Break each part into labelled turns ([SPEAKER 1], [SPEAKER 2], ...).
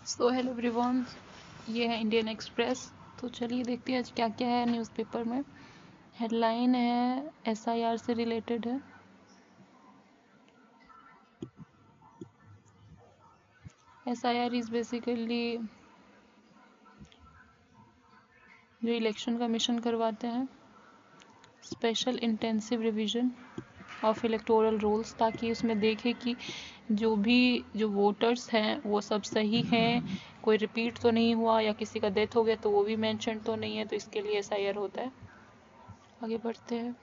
[SPEAKER 1] So hello everyone, ये है Indian express. तो चलिए देखते हैं आज क्या क्या है न्यूज़पेपर में। हेडलाइन है एसआईआर से रिलेटेड है। एसआईआर इज़ बेसिकली जो इलेक्शन कमीशन करवाते हैं, special intensive revision of electoral rolls, ताकि उसमें देखे कि जो वोटर्स हैं वो सब सही हैं, कोई रिपीट तो नहीं हुआ या किसी का डेथ हो गया तो वो भी मेंशन तो नहीं है। तो इसके लिए एसआईआर होता है। आगे बढ़ते हैं।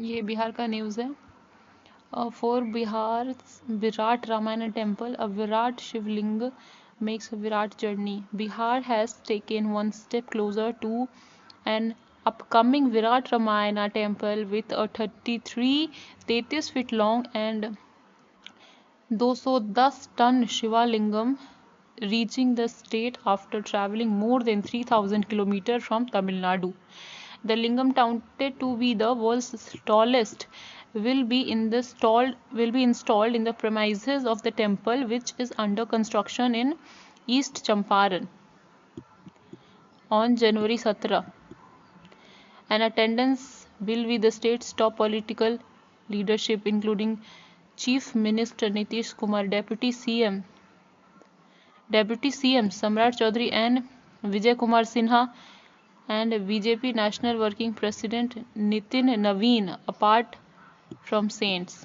[SPEAKER 1] ये बिहार का न्यूज़ है। For Bihar's Virat Ramana temple, a Virat Shivling makes a Virat journey. Bihar has taken one step closer to an upcoming Virat Ramana temple with a 33 feet long and 210-ton Shivalingam reaching the state after traveling more than 3,000 kilometers from Tamil Nadu. The lingam, touted to be the world's tallest, will be installed in the premises of the temple, which is under construction in East Champaran on January 17. An attendance will be the state's top political leadership, including Chief Minister Nitish Kumar, Deputy CM Samrat Chaudhary, and Vijay Kumar Sinha, and BJP National Working President Nitin Naveen, apart from saints.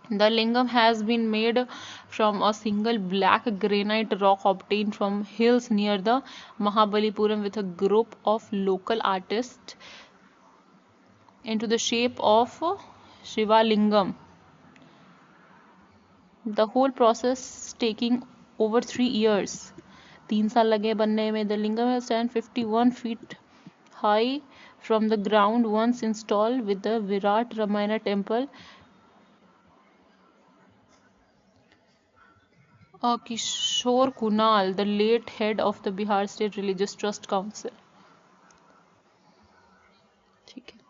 [SPEAKER 1] The lingam has been made from a single black granite rock obtained from hills near the Mahabalipuram with a group of local artists into the shape of Shiva Lingam. The whole process taking over 3 years. 3 साल लगे बनने में. The lingam has stand 51 feet high from the ground once installed with the Virat Ramana temple. Kishore Kunal, the late head of the Bihar State Religious Trust Council. ठीक है.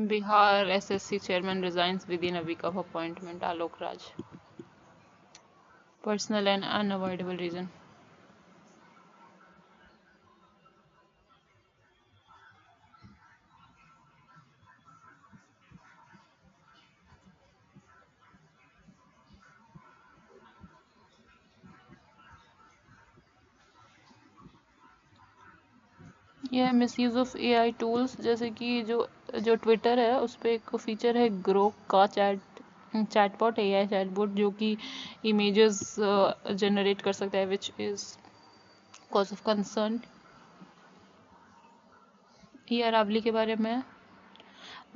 [SPEAKER 1] Bihar SSC chairman resigns within a week of appointment. Alok Raj. Personal and unavoidable reason. यह misuse of AI tools, जैसे कि जो Twitter है उस पर एक फीचर है ग्रोक का चैटबॉट, एआई चैटबॉट, जो कि इमेजेस जनरेट कर सकता है, which is cause of concern. ये अरावली के बारे में।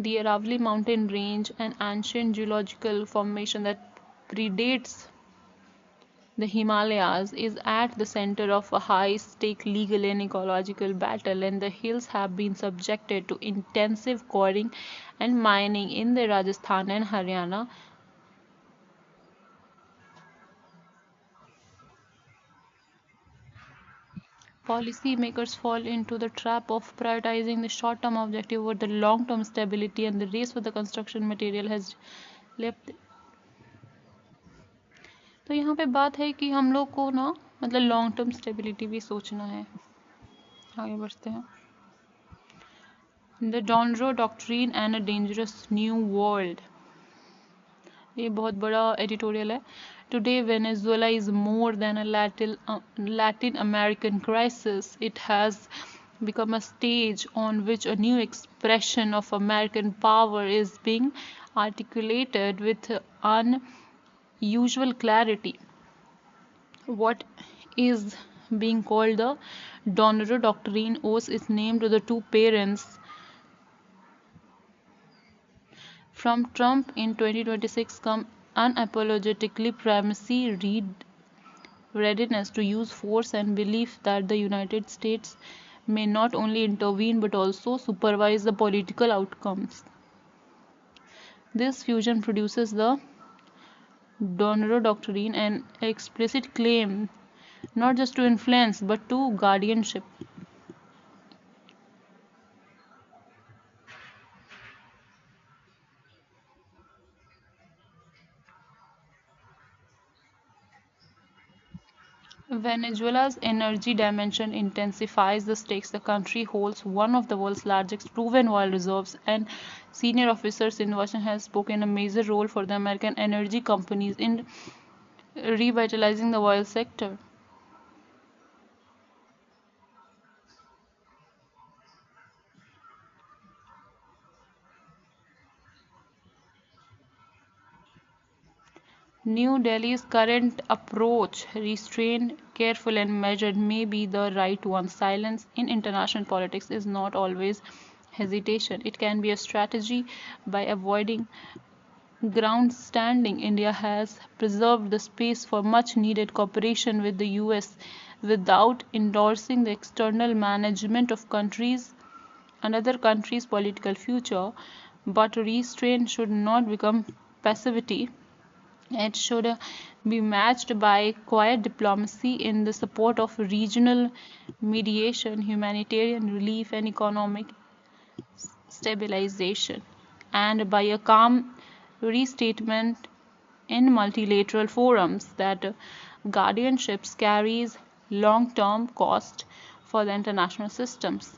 [SPEAKER 1] The Aravalli mountain range, an ancient geological formation that predates the Himalayas, is at the center of a high-stake legal and ecological battle, and the hills have been subjected to intensive quarrying and mining in the Rajasthan and Haryana. Policymakers fall into the trap of prioritizing the short-term objective over the long-term stability, and the race for the construction material has left. तो यहाँ पे बात है कि हम लोग को ना, मतलब लॉन्ग टर्म स्टेबिलिटी भी सोचना है. आगे बढ़ते हैं. The Donroe doctrine and a dangerous new world, ये बहुत बड़ा एडिटोरियल है. Today Venezuela is more than a Latin American crisis. It has become a stage on which a new expression of American power is being articulated with unusual clarity. What is being called the Donner Doctrine owes its name to the two parents from Trump in 2026 come unapologetically primacy, readiness to use force, and belief that the United States may not only intervene but also supervise the political outcomes. This fusion produces the Donner Doctrine, an explicit claim not just to influence but to guardianship. Venezuela's energy dimension intensifies the stakes. The country holds one of the world's largest proven oil reserves, and senior officers in Washington have spoken a major role for the American energy companies in revitalizing the oil sector. New Delhi's current approach, restrained, careful, and measured, may be the right one. Silence in international politics is not always hesitation, it can be a strategy. By avoiding ground standing, India has preserved the space for much needed cooperation with the US without endorsing the external management of countries another country's political future. But restraint should not become passivity. It should be matched by quiet diplomacy in the support of regional mediation, humanitarian relief, and economic stabilization, and by a calm restatement in multilateral forums that guardianships carries long-term cost for the international systems.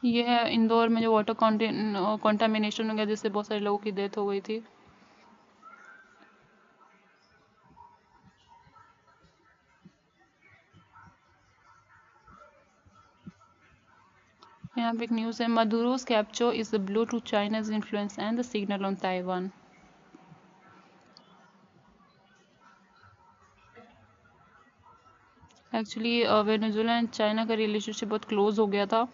[SPEAKER 1] ये है इंदौर में जो water contamination हो गया जिससे बहुत सारे लोगों की डेथ हो गई थी। यहाँ पे एक न्यूज़ है, Maduro's capture is a blow to China's influence and the signal on Taiwan. Actually Venezuela and China का रिलेशनशिप बहुत क्लोज हो गया था।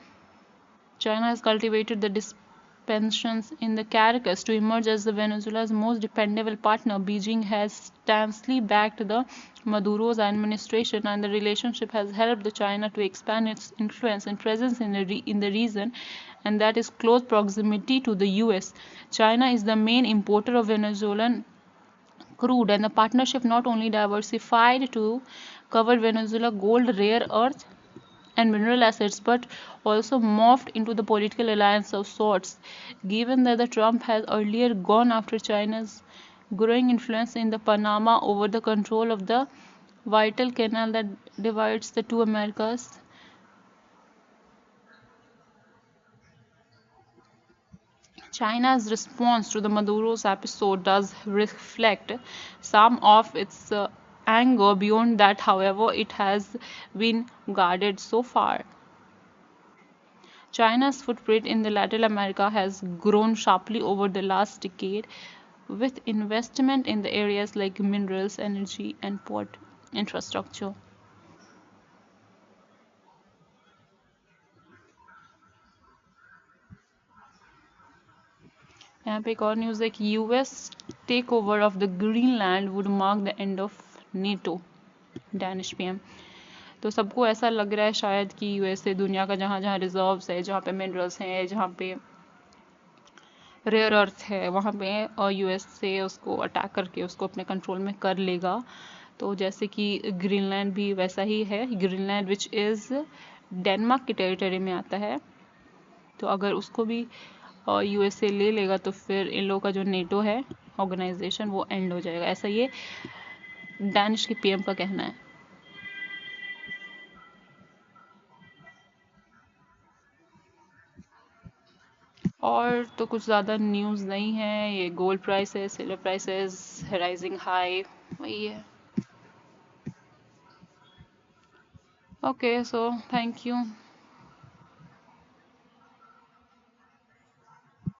[SPEAKER 1] China has cultivated the dissensions in the Caracas to emerge as the Venezuela's most dependable partner. Beijing has staunchly backed the Maduro's administration, and the relationship has helped the China to expand its influence and presence in the region, and that is close proximity to the US. China is the main importer of Venezuelan crude, and the partnership not only diversified to cover Venezuela gold, rare earth, and mineral assets, but also morphed into the political alliance of sorts. Given that the Trump has earlier gone after China's growing influence in the Panama over the control of the vital canal that divides the two Americas, China's response to the Maduro's episode does reflect some of its anger. Beyond that, however, it has been guarded so far. China's footprint in the Latin America has grown sharply over the last decade, with investment in the areas like minerals, energy, and port infrastructure. यहाँ पे एक और news है कि US tech over of the Greenland would mark the end of NATO, Danish PM. तो सबको ऐसा लग रहा है शायद कि यूएसए दुनिया का जहाँ जहाँ रिजर्व्स है, जहाँ पे मिनरल्स हैं, जहाँ पे रेयर अर्थ है, वहाँ पे और यूएसए उसको अटैक करके उसको अपने कंट्रोल में कर लेगा। तो जैसे कि ग्रीनलैंड भी वैसा ही है। ग्रीनलैंड विच इज़ डेनमार्क की टेरिटरी में आता है। तो अगर उसको भी यूएसए ले लेगा तो फिर इन लोगों का जो नेटो है ऑर्गेनाइजेशन वो एंड हो जाएगा, ऐसा ये डैनिश के पीएम का कहना है। और तो कुछ ज़्यादा न्यूज़ नहीं है। ये गोल्ड प्राइस है, सिल्वर प्राइस है राइजिंग हाई, वही है। Okay, so thank you.